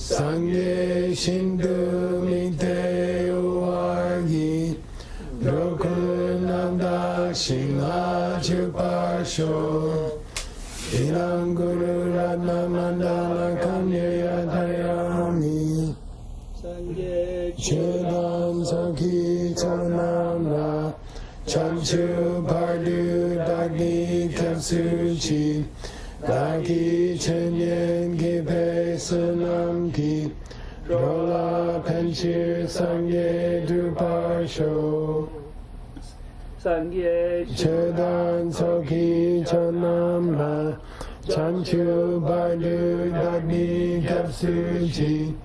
Sangye Shindu Mite Uwagi Rokunanda Shingha Chuparsho Inam Guru Ratna Mandala Kamya Dayami Chudan Saki Chanamra Chanchu Pardu Dagni Kapsuchi Dagi Chenyen Ki Pesanam Ki Rola Penchir Sangye Druparsho Sangye Chedan Soki Chanamra Chanchu Pardu Dagni Kapsuchi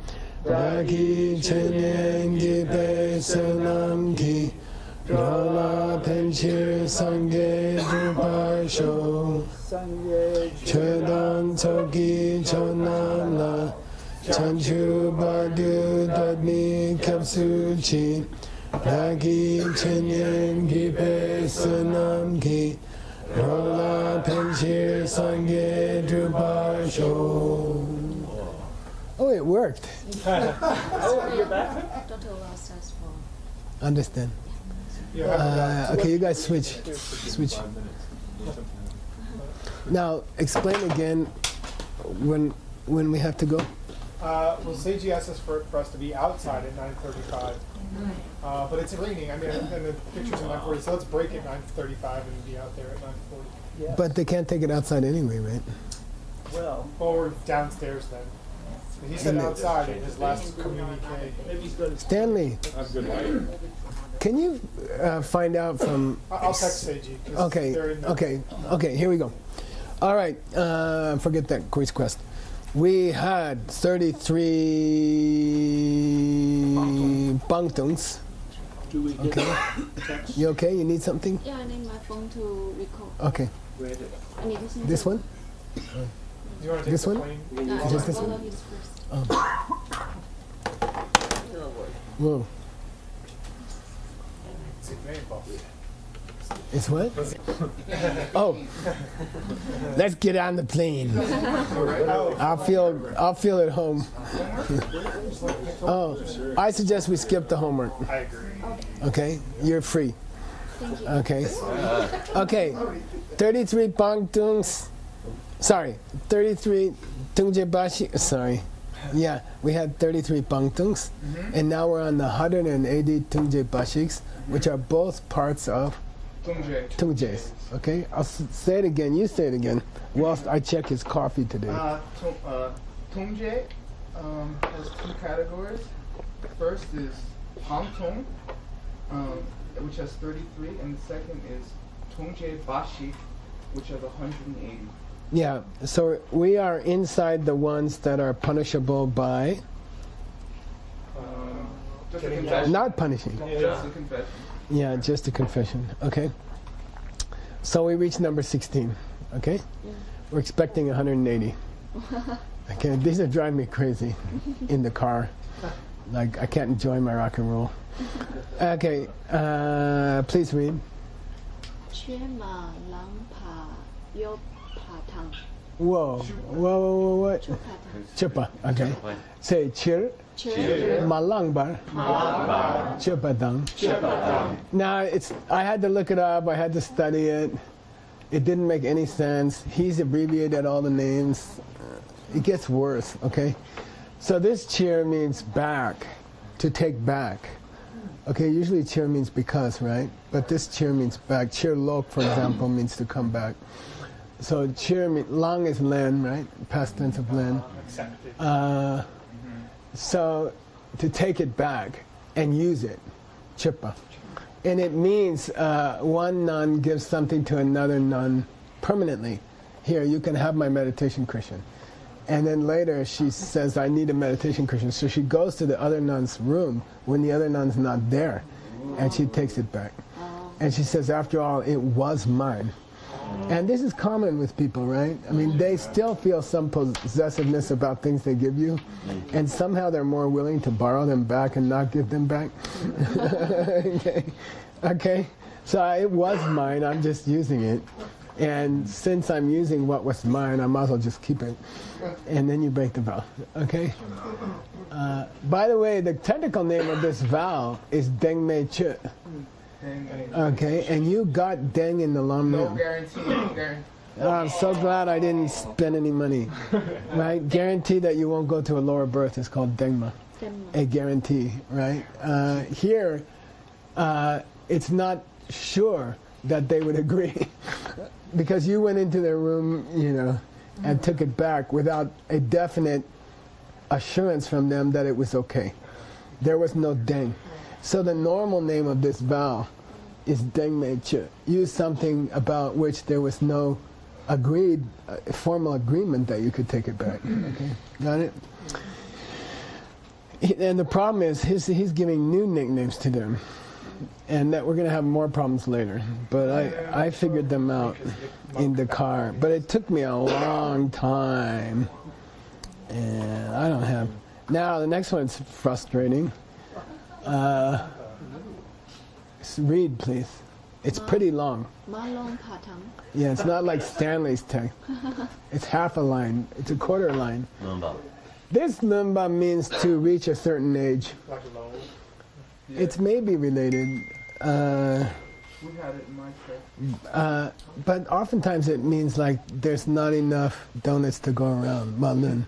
Dagi Chenyen Ki Pesanam Ki Rola Penchir Sangye Druparsho Chedan Soki Chonamla Chanchu Badu Dagni Kapsuchi Dagi Chenyen Ki Pesanam Ki Rola Penchir Sangye Druparsho. Oh, it worked. Oh, you're back? Don't allow us for. Understand. Okay, you guys switch. Switch. Now, explain again when we have to go. Well, Seiji asked us for us to be outside at 9:35, but it's raining. I mean, and the picture's at 9:40, so let's break at 9:35 and be out there at 9:40. Yeah. But they can't take it outside anyway, right? Well, Well, we're downstairs then. He said outside in his last communique. maybe he's going to. Stanley, can you find out from... I'll text Seiji. 'Cause they're in the- Okay, here we go. All right, forget that quiz quest. We had 33 bangtungs. Do we get text? You okay? You need something? Yeah, I need my phone to record. Okay. I need this one. This one? Do you want to take This the one? plane? Just this all one? of his first. Whoa. C'est bien, boss. It's what? Oh. Let's get on the plane. I'll feel at home. Oh, I suggest we skip the homework. I agree. Okay? You're free. Thank you. Okay. Okay. 33 bangtungs. Sorry. 33 tungjebashi. Sorry. Yeah, we had 33 bangtungs, and now we're on the 180 tungjebashiks, which are both parts of tungjes. Okay? I'll say it again. You say it again. Whilst I check his coffee today. Tongje has two categories. First is Pangtong, which has 33, and the second is Tongje Bashi, which has 180. Yeah, so we are inside the ones that are punishable by Just a confession. not punishing. Just a confession. Yeah, just a confession. Okay. So we reached number 16. Okay. We're expecting 180. Okay, these are driving me crazy in the car. Like I can't enjoy my rock and roll. Okay, please read. 缺马郎爬优爬汤 Whoa, what? 出爬汤 Chupa. Okay. Say chir. 缺 Malangbar. Chupadang. Now I had to look it up. I had to study it. It didn't make any sense. He's abbreviated all the names. It gets worse. Okay. So this cheer means back, to take back. Okay. Usually cheer means because, right? But this cheer means back. Cheer lok, for example, means to come back. So cheer lang is len, right? Past tense of len. So to take it back and use it, chippa. And it means one nun gives something to another nun permanently. Here, you can have my meditation cushion. And then later she says, I need a meditation cushion. So she goes to the other nun's room when the other nun's not there. And she takes it back. And she says, after all, it was mine. And this is common with people, right? I mean, they still feel some possessiveness about things they give you, and somehow they're more willing to borrow them back and not give them back. Okay? So it was mine, I'm just using it. And since I'm using what was mine, I might as well just keep it. And then you break the vow, okay? By the way, the technical name of this vow is Deng Mei Che. Okay, and you got Deng in the long No name. guarantee, no guarantee. I'm so glad I didn't spend any money. Right? Guarantee that you won't go to a lower birth is called Dengma. A guarantee, right? Here, it's not sure that they would agree because you went into their room, and took it back without a definite assurance from them that it was okay. There was no Deng. So the normal name of this vow is Deng Mei Che. Use something about which there was no agreed, formal agreement that you could take it back. Okay, got it? And the problem is he's giving new nicknames to them, and that we're going to have more problems later. But I figured them out in the car. But it took me a long time, and I don't have. Now the next one's frustrating. Read, please. It's pretty long. Malong Patang. Yeah, it's not like Stanley's text. It's half a line. It's a quarter line. This lumba means to reach a certain age. Like low. It's maybe related, We had it in my church. but oftentimes it means like there's not enough donuts to go around. Malun.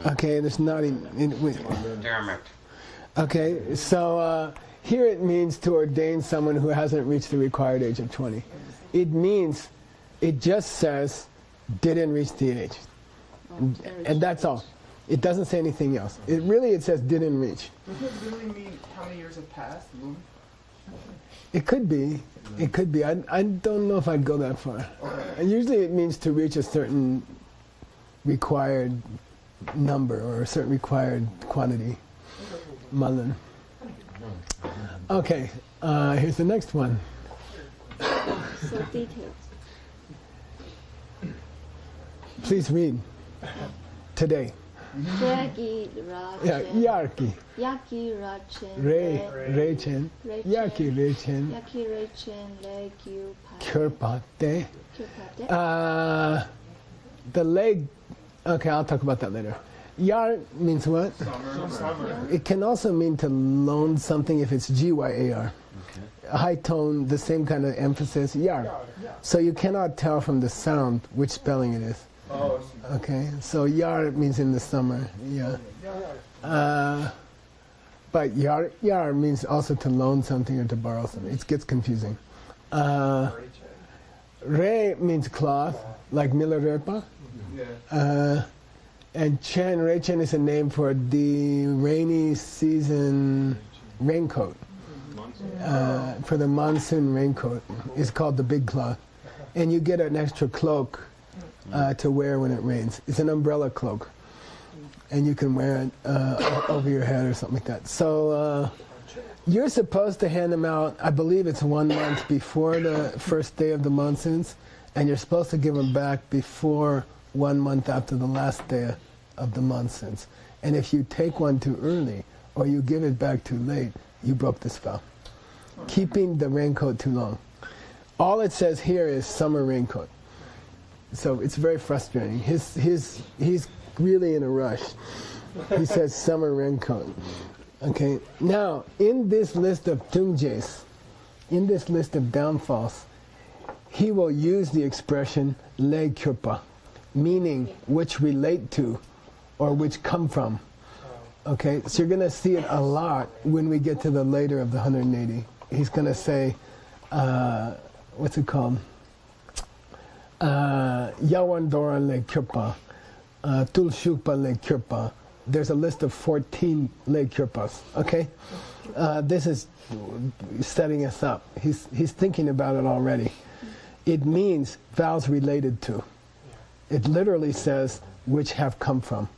Okay, there's not Damn it. Okay, so here it means to ordain someone who hasn't reached the required age of 20. It means, it just says, didn't reach the age. And that's all. It doesn't say anything else. It says didn't reach. Doesn't it really mean how many years have passed, Lum? It could be. It could be. I don't know if I'd go that far. And usually it means to reach a certain required number or a certain required quantity. Malun. Okay, here's the next one. So detailed. Please read. Today. Yaki Yeah, Rachen. Yarki. Yaki Rachen. Rechen. Yaki Rechen. Yaki Rachen. Legyu Kyrpate. Kyupate. The leg. Okay, I'll talk about that later. Yar means what? Summer. It can also mean to loan something if it's Gyar. A high tone, the same kind of emphasis. Yar. So you cannot tell from the sound which spelling it is. Oh, Okay, so yar means in the summer. Yeah. But yar means also to loan something or to borrow something. It gets confusing. Re means cloth, like milarepa. yeah. And Rei Chen is a name for the rainy season raincoat. For the monsoon raincoat. It's called the big cloth. And you get an extra cloak to wear when it rains. It's an umbrella cloak. And you can wear it over your head or something like that. So you're supposed to hand them out, I believe it's 1 month before the first day of the monsoons. And you're supposed to give them back before 1 month after the last day of the monsoons. And if you take one too early or you give it back too late, you broke this vow. Keeping the raincoat too long. All it says here is summer raincoat. So it's very frustrating. He's really in a rush. He says summer raincoat. Okay. Now, in this list of tungjes, in this list of downfalls, he will use the expression le kyurpa, meaning which relate to or which come from. Okay, so you're going to see it a lot when we get to the later of the 180. He's going to say, what's it called? Yawandora le kyurpa, tulshukpa le kyurpa. There's a list of 14 le kyurpas. Okay, this is setting us up. He's thinking about it already. It means vows related to. It literally says which have come from.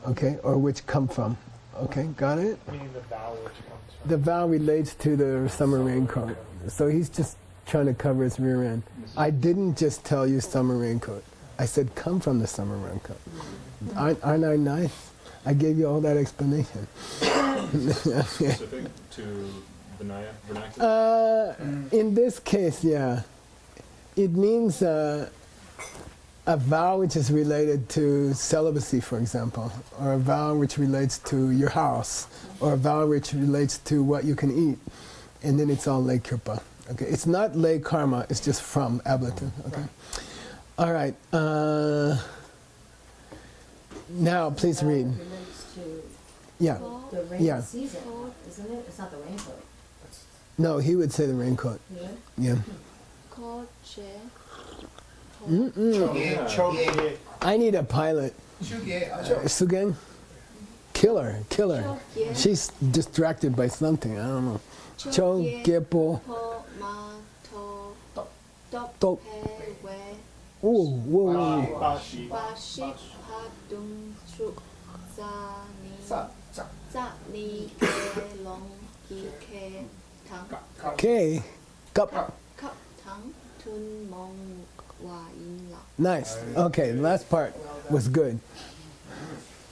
Okay, or which come from. Okay, got it? Meaning the vow which comes from. The vow relates to the summer raincoat. So he's just trying to cover his rear end. I didn't just tell you summer raincoat. I said come from the summer raincoat. Aren't I nice? I gave you all that explanation. Specific to vernacular? In this case, yeah. It means a vow which is related to celibacy, for example, or a vow which relates to your house, or a vow which relates to what you can eat, and then it's all lay kirpa. Okay, it's not lay karma. It's just from ablative. Okay, all right. Now, please read. Relates to Yeah. the rain Yeah. season, isn't it? It's not the raincoat. No, he would say the raincoat. Yeah. Yeah. Ko che. Choge. I need a pilot. Sugen? Killer. Chogye. She's distracted by something. I don't know. Cho gepo. Po ma to. Top. Top. He we. Ooh, whoa. Bashi. Ba shi pa dung shu. Za ni. Za ni ke long ki ke tang. Okay. Cup. Kap tang. Tun mong wa yin la. Nice. Okay, the last part was good.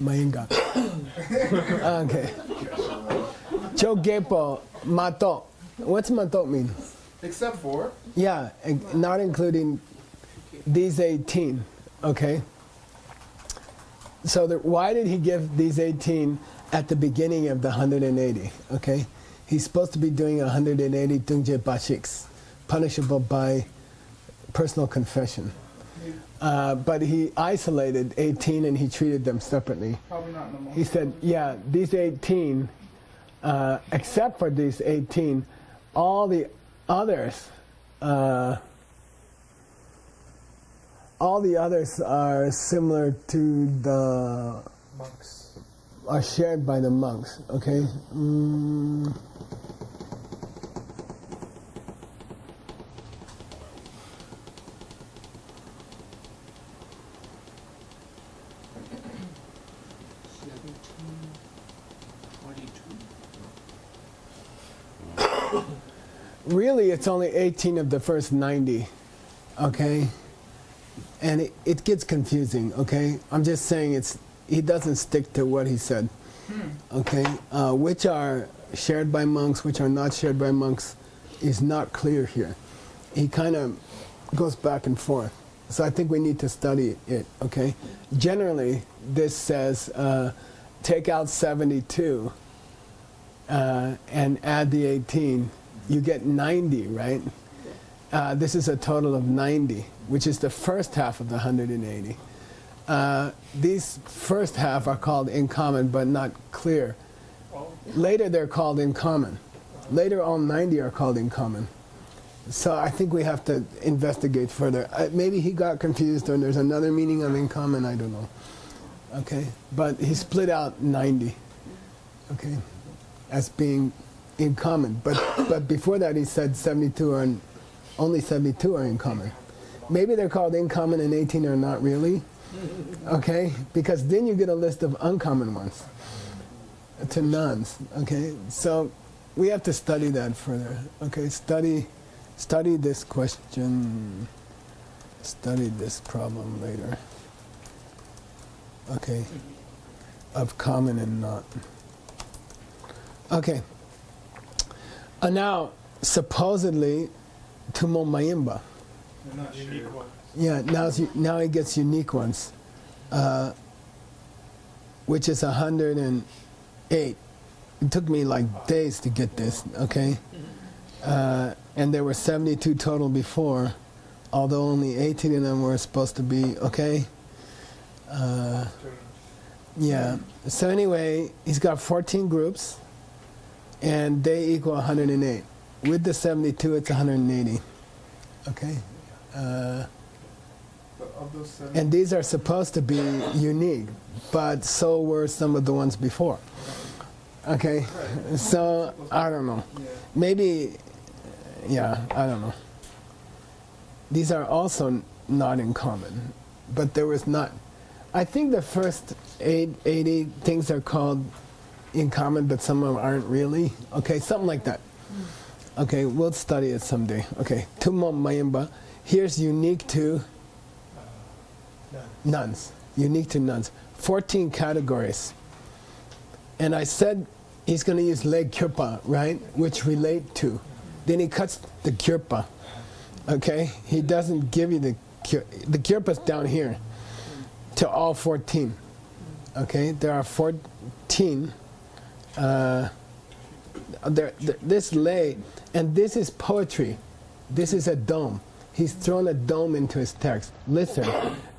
Mainga. Okay. Cho gepo mato. What's mato mean? Except for Yeah, not including these 18. Okay. So why did he give these 18 at the beginning of the 180? Okay. He's supposed to be doing 180 tungje bashiks, punishable by personal confession. But he isolated 18 and he treated them separately. probably not in the moment. He said, yeah, these 18, except for these 18, all the others, are similar to the, Monks. are shared by the monks, okay? Really, it's only 18 of the first 90, okay? And it gets confusing, okay? I'm just saying he doesn't stick to what he said, okay? Which are shared by monks, which are not shared by monks, is not clear here. He kind of goes back and forth. So I think we need to study it, okay? Generally, this says take out 72 and add the 18. You get 90, right? This is a total of 90, which is the first half of the 180. These first half are called in common, but not clear. Later, they're called in common. Later, all 90 are called in common. So I think we have to investigate further. Maybe he got confused, or there's another meaning of in common. I don't know. Okay, but he split out 90. Okay, as being in common. But before that, he said 72 are only 72 are in common. Maybe they're called in common and 18 are not really. Okay, because then you get a list of uncommon ones to nuns. Okay, so we have to study that further. Okay, study this question. Study this problem later. Okay, of common and not. Okay. Now, supposedly, Tumo Mayimba. They're not Unique shared. one. Yeah, now he gets unique ones, which is 108. It took me like days to get this, okay? And there were 72 total before, although only 18 of them were supposed to be, okay? Strange. Yeah. So anyway, he's got 14 groups, and they equal 108. With the 72, it's 180. Okay. But of those 7, And these are supposed to be unique, but so were some of the ones before. Okay. So I don't know. yeah. Maybe. Yeah, I don't know. These are also not in common, but there was not. I think the first 80 things are called in common, but some of them aren't really. Okay, something like that. Okay, we'll study it someday. Okay, Tumo Mayimba. Here's unique to nuns. Unique to nuns. 14 categories. And I said he's going to use leg kirpa, right? Which relate to. Then he cuts the kirpa. Okay, he doesn't give you the kirpa's down here to all 14. Okay, there are 14. This lay, and this is poetry. This is a dome. He's thrown a dome into his text. Listen.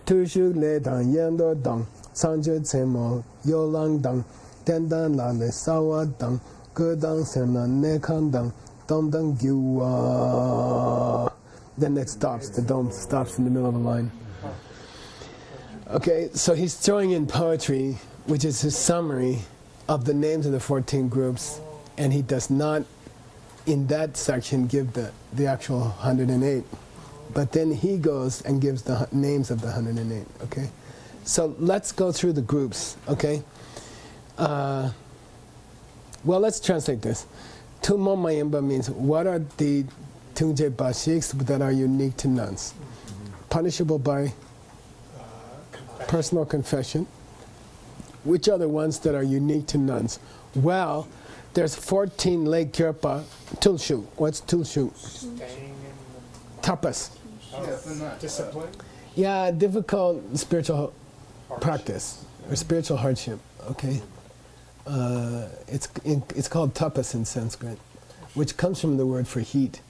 Tu shu le dang yan do dang, sang ju ce mo yo lang dang, den dan la le sa wa dang, ge dang sen na ne kan dang, dong dang gyu wa. Then it stops. The dome stops in the middle of the line. Okay, so he's throwing in poetry, which is his summary of the names of the 14 groups, and he does not, in that section, give the actual 108. But then he goes and gives the names of the 108, okay? So let's go through the groups, okay? Well, let's translate this. Tummo Mayimba means, what are the Tungje Bashiks that are unique to nuns? Punishable by personal confession. Which are the ones that are unique to nuns? Well, there's 14 lay kirpa. Tulshu. What's tulshu? Tapas. Discipline. Yeah, difficult spiritual practice or spiritual hardship. Okay. It's called tapas in Sanskrit, which comes from the word for heat,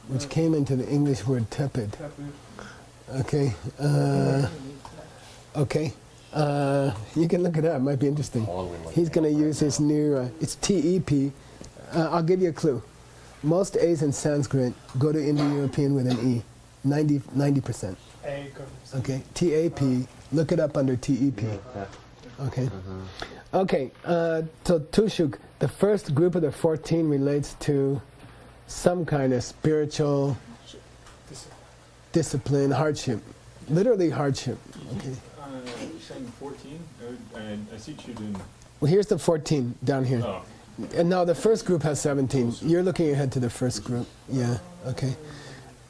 which came into the English word tepid. Okay. Okay. You can look it up. It might be interesting. He's going to use his new. It's TEP. I'll give you a clue. Most A's in Sanskrit go to Indo-European with an E. 90%. A. Okay. TAP. Look it up under TEP. Okay. Okay. So Tushuk, the first group of the 14 relates to some kind of spiritual discipline, hardship. Literally hardship. Okay. You're saying 14? I see Chudin. Well, here's the 14 down here. Oh. And now the first group has 17. You're looking ahead to the first group. Yeah, okay.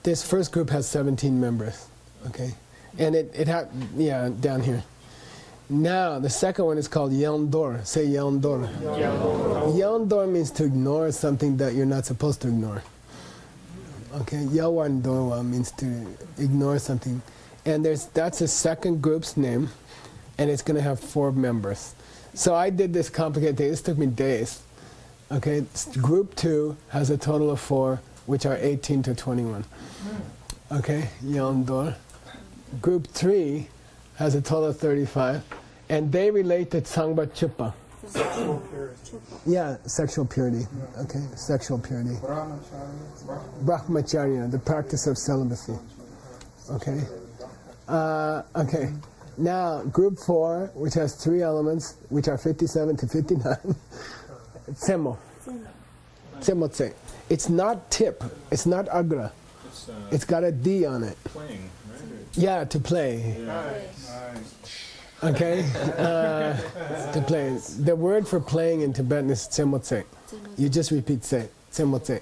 This first group has 17 members. Okay. And yeah, down here. Now, the second one is called Yeondor. Say Yeondor. Yeondor means to ignore something that you're not supposed to ignore. Okay. Yewandorwa means to ignore something. And that's the second group's name, and it's going to have 4 members. So I did this complicated thing. This took me days. Okay, group 2 has a total of 4, which are 18 to 21. Okay, Yeondor. Group 3 has a total of 35, and they relate to Tsangpa Chupa. Yeah, sexual purity. Okay, sexual purity. Brahmacharya, the practice of celibacy. Okay. Okay. Now, group 4, which has 3 elements, which are 57 to 59. Tsemo. Tsemotse. It's not tip. It's not agra. It's got a D on it. Playing, right? Yeah, to play. Yeah. Okay? To play. The word for playing in Tibetan is tsemotse. You just repeat se. Tsemotse.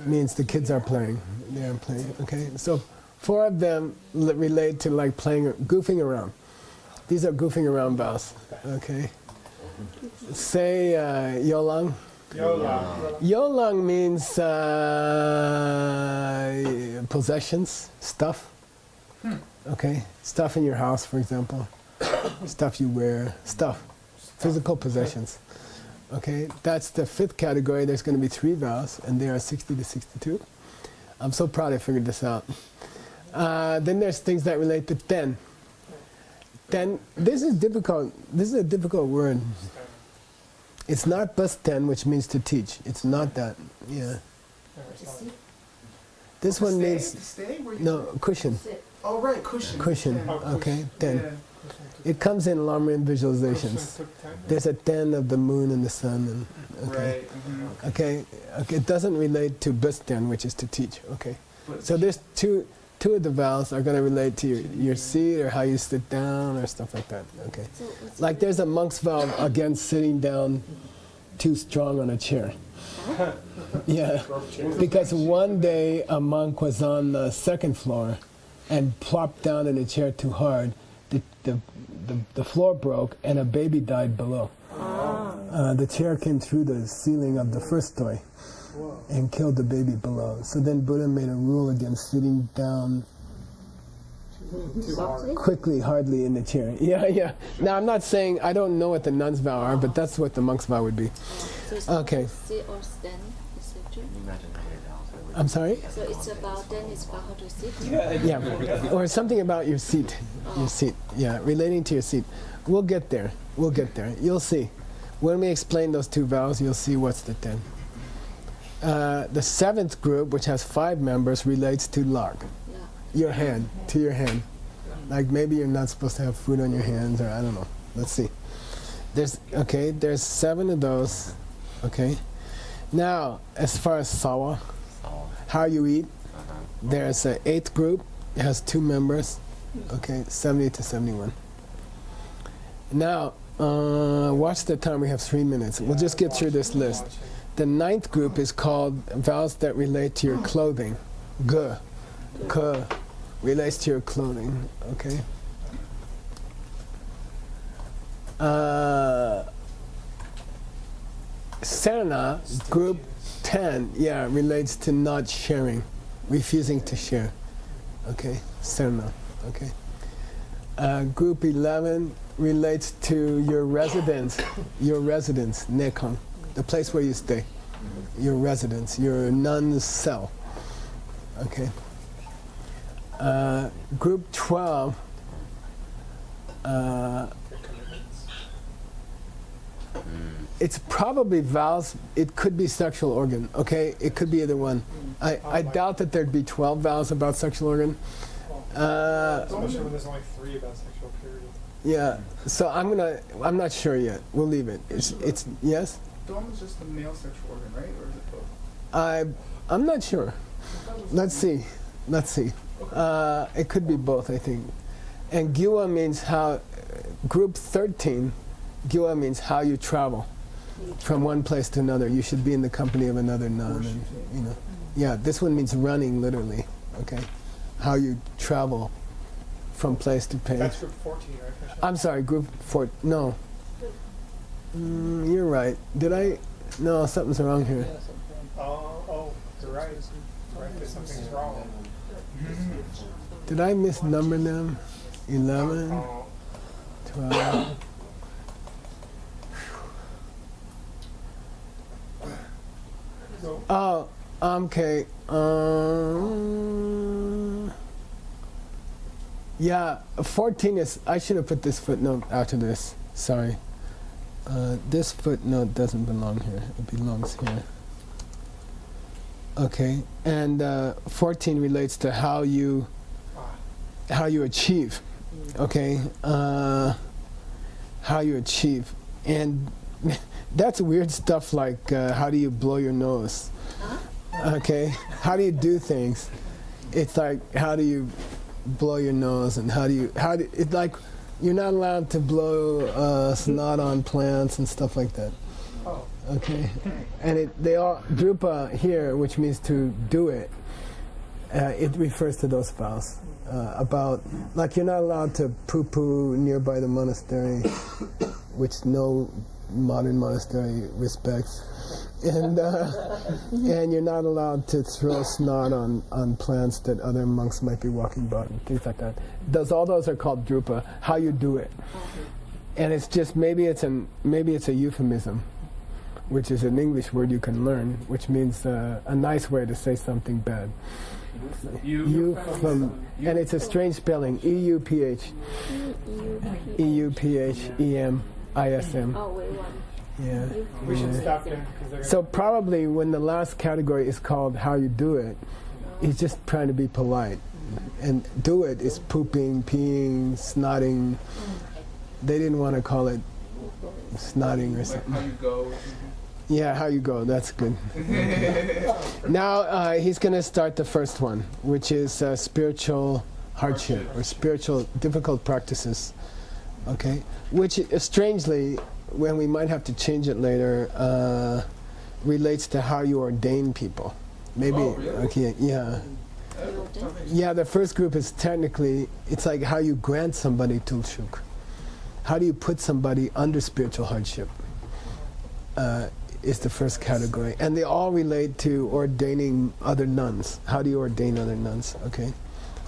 Means the kids are playing. They are playing. Okay? So 4 of them relate to like playing, goofing around. These are goofing around vows. Okay? Say Yolang. Yolang. Yolang means possessions, stuff. Okay? Stuff in your house, for example. Stuff you wear. Stuff. Physical possessions. Okay? That's the 5th category. There's going to be 3 vows, and they are 60 to 62. I'm so proud I figured this out. Then there's things that relate to ten. Ten, this is difficult. This is a difficult word. It's not basten, which means to teach. It's not that. Yeah. This one means no cushion. Oh right, cushion. Cushion. Okay. Ten. Yeah. It comes in Lamrim visualizations. There's a ten of the moon and the sun. And, okay. Right. Mm-hmm. Okay. Okay. It doesn't relate to basten, which is to teach. Okay. So there's two of the vows are going to relate to your seat or how you sit down or stuff like that. Okay. Like there's a monk's vow against sitting down too strong on a chair. Yeah. Because one day a monk was on the 2nd floor and plopped down in a chair too hard. The floor broke and a baby died below. The chair came through the ceiling of the 1st story. and killed the baby below. So then Buddha made a rule against sitting down Too hard. quickly, hardly in the chair. Yeah. Now I'm not saying I don't know what the nuns' vow are, but that's what the monks' vow would be. So it's Okay. sit or stand, etc. I'm sorry? So it's about then it's about how to sit. Yeah. Or something about your seat. Your seat. Yeah, relating to your seat. We'll get there. You'll see. When we explain those two vows, you'll see what's the 10. The 7th group, which has 5 members, relates to lag. Yeah. Your hand, to your hand. Like maybe you're not supposed to have food on your hands, or I don't know. Let's see. There's 7 of those. Okay. Now, as far as sawa, how you eat, there's an 8th group. It has 2 members. Okay, 70 to 71. Now, watch the time. We have 3 minutes. We'll just get through this list. The 9th group is called vows that relate to your clothing. Ge. Ke relates to your clothing. Okay. Serna, group 10, relates to not sharing, refusing to share. Okay, Serna. Okay. Group 11 relates to your residence, nekang, the place where you stay, your residence, your nun's cell. Okay. Group 12, it's probably vows. It could be sexual organ. Okay, it could be either one. I doubt that there'd be 12 vows about sexual organ. Especially when there's only 3 about sexual purity. Yeah. So I'm not sure yet. We'll leave it. It's yes. Dom is just a male sexual organ, right? Or is it both? I'm not sure. Let's see. It could be both, I think. And gyua means how. Group 13, gyua means how you travel from one place to another. You should be in the company of another nun, and Yeah, this one means running, literally. Okay, how you travel from place to place. That's group 14, right? I'm sorry, group 4. No. You're right. Did I? No, something's wrong here. Oh, you're right. Something's wrong. Did I misnumber them? 11, 12. Oh, okay. Yeah, 14 is. I should have put this footnote after this. Sorry. This footnote doesn't belong here. It belongs here. Okay, and 14 relates to how you achieve. Okay, how you achieve, and that's weird stuff like how do you blow your nose? Okay, how do you do things? It's like how do you blow your nose, and it's like you're not allowed to blow snot on plants and stuff like that. Oh. Okay, and they all drupa here, which means to do it. It refers to those vows about like you're not allowed to poo-poo nearby the monastery, which no modern monastery respects, and you're not allowed to throw snot on plants that other monks might be walking about and things like that. All those are called drupa. How you do it, and it's just maybe it's a euphemism, which is an English word you can learn, which means a nice way to say something bad. And it's a strange spelling. E-U-P-H. E-U-P-H-E-M-I-S-M. Oh, wait, one. Yeah. We should stop there. So probably when the last category is called how you do it, he's just trying to be polite. And do it is pooping, peeing, snotting. They didn't want to call it snotting or something. How you go. Yeah, how you go. That's good. Now he's going to start the first one, which is spiritual hardship or spiritual difficult practices. Okay, which strangely, when we might have to change it later, relates to how you ordain people. Maybe. Oh, really? Okay. Yeah. Yeah. The first group is technically it's like how you grant somebody tulshuk. How do you put somebody under spiritual hardship? is the first category. And they all relate to ordaining other nuns. How do you ordain other nuns? Okay.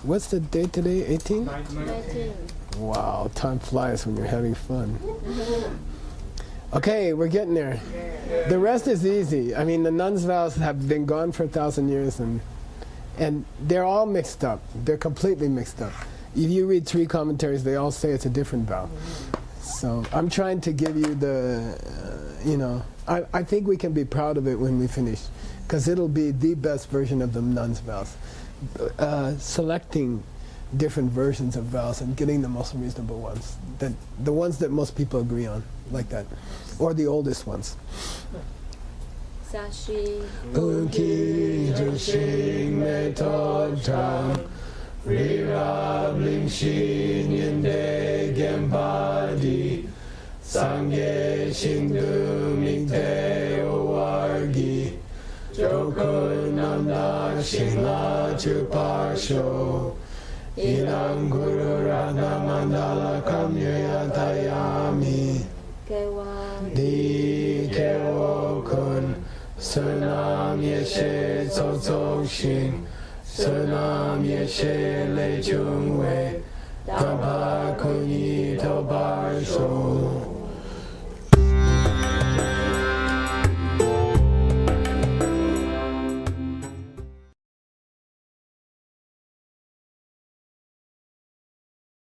What's the date today? 18? 19. Wow, time flies when you're having fun. Okay, we're getting there. The rest is easy. I mean, the nuns' vows have been gone for 1,000 years, and they're all mixed up. They're completely mixed up. If you read 3 commentaries, they all say it's a different vow. So I'm trying to give you the, I think we can be proud of it when we finish, because it'll be the best version of the nuns' vows. Selecting different versions of vows and getting the most reasonable ones, the ones that most people agree on, like that, or the oldest ones. Sashi. Unki Jushing Metod Chang Rira Bling Yende Gempadi Sangye Shindu Mingte Owargi Jokun Namda Shingla Chuparsho Inang Guru Rana Mandala Kamya Tayami Kewa. Di Kewo Kun Sunam Yeshe Tso Shin Sunam Yeshe Le Chung Wei Tampa Kunyi Tobar Sho